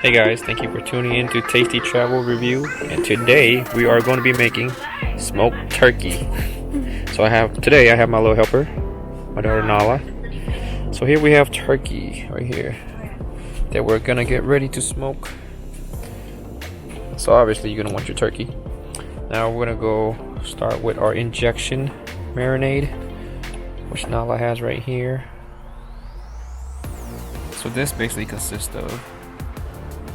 Hey guys, thank you for tuning in to Tasty Travel Review, and today we are going to be making smoked turkey. So I have my little helper, my daughter Nala. So here we have turkey right here that we're gonna get ready to smoke. So obviously you're gonna want your turkey. Now we're gonna go start with our injection marinade, which Nala has right here. So this basically consists of,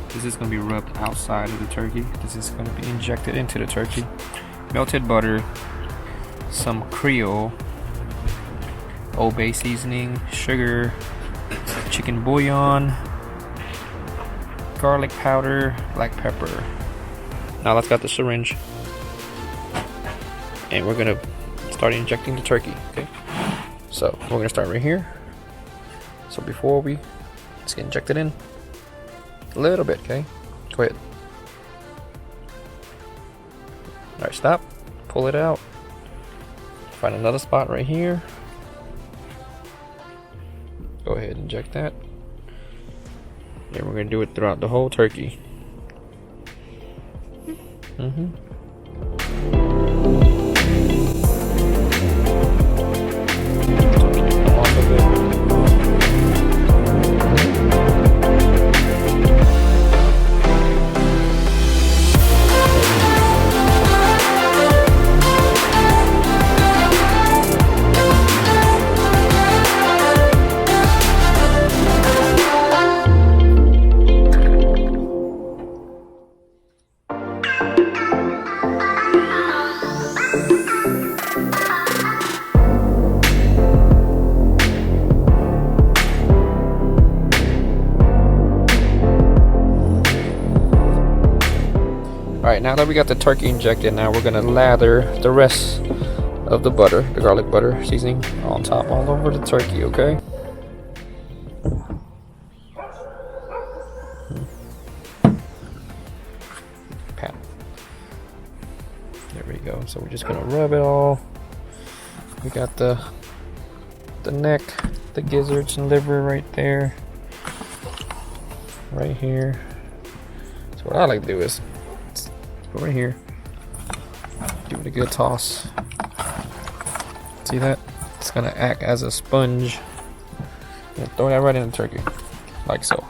this is going to be rubbed outside of the turkey. This is going to be injected into the turkey. Melted butter, some Creole, Old Bay seasoning, sugar, chicken bouillon, garlic powder, black pepper. Now let's got the syringe, and we're going to start injecting the turkey. Okay, so we're going to start right here. So before let's get injected in. A little bit, okay? Go ahead. Alright, stop. Pull it out. Find another spot right here. Go ahead and inject that. And we're going to do it throughout the whole turkey. Off of it. Alright, now that we got the turkey injected, now we're going to lather the rest of the butter, the garlic butter seasoning, on top all over the turkey, okay? Pat. There we go. So we're just going to rub it all. We got the neck, the gizzards and liver right there. Right here. So what I like to do is go right here, give it a good toss. See that? It's gonna act as a sponge. And throw that right in the turkey, like so.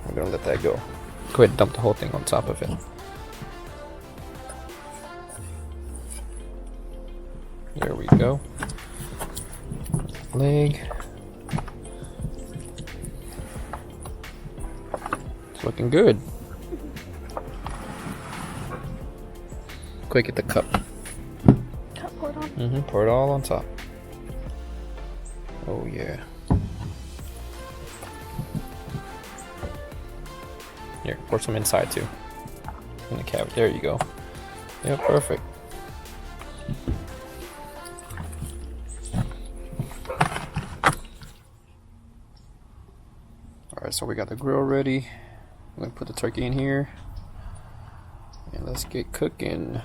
We're gonna let that go. Go ahead and dump the whole thing on top of it. There we go. Leg. It's looking good. Quick, get the cup. Pour it on? Pour it all on top. Oh yeah. Here, pour some inside too. In the cavity. There you go. Yeah, perfect. Alright, so we got the grill ready. I'm gonna put the turkey in here. And let's get cooking.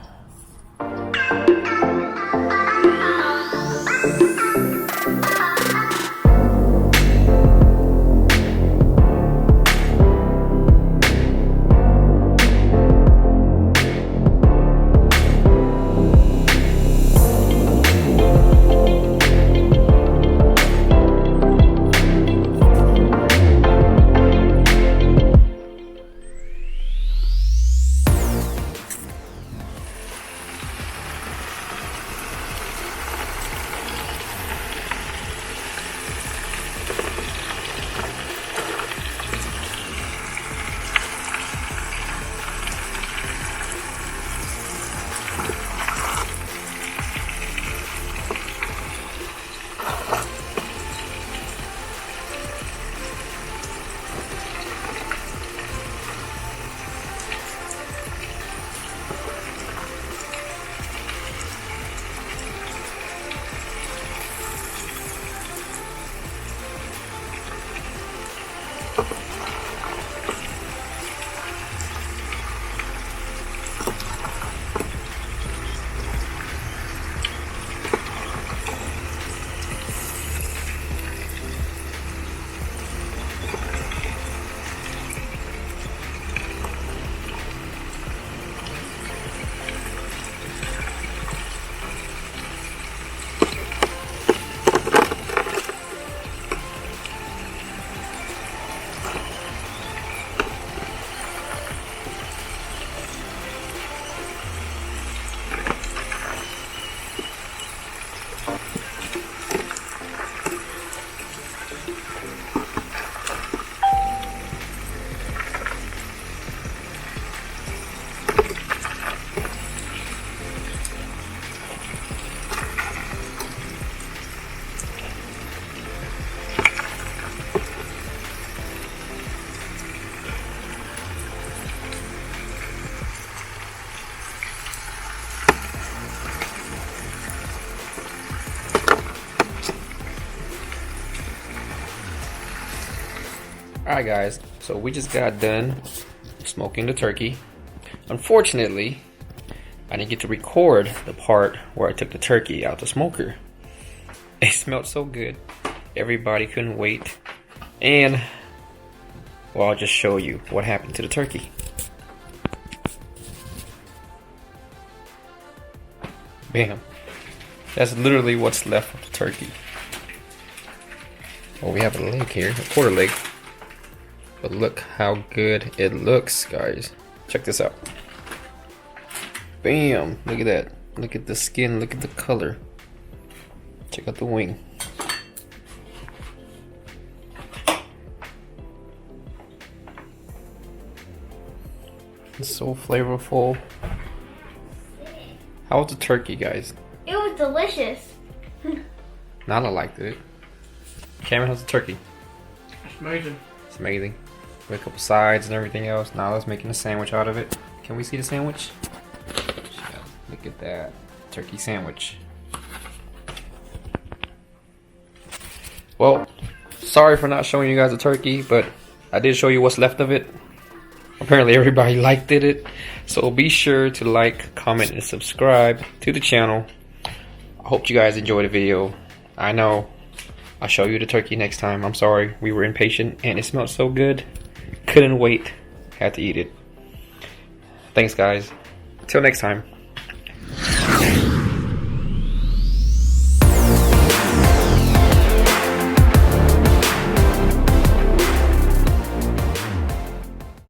Alright guys, so we just got done smoking the turkey. Unfortunately, I didn't get to record the part where I took the turkey out the smoker. It smelled so good, everybody couldn't wait. And, well, I'll just show you what happened to the turkey. Bam. That's literally what's left of the turkey. Well, we have a leg here, a quarter leg. But look how good it looks, guys. Check this out. Bam! Look at that. Look at the skin, look at the color. Check out the wing. It's so flavorful. How was the turkey, guys? It was delicious. Nala liked it. Cameron, how's the turkey? It's amazing. It's amazing. With a couple sides and everything else. Nala's making a sandwich out of it. Can we see the sandwich? Yeah, look at that. Turkey sandwich. Well, sorry for not showing you guys the turkey, but I did show you what's left of it. Apparently everybody liked it. So be sure to like, comment, and subscribe to the channel. I hope you guys enjoyed the video. I know I'll show you the turkey next time. I'm sorry, we were impatient and it smelled so good. Couldn't wait. Had to eat it. Thanks guys. Till next time.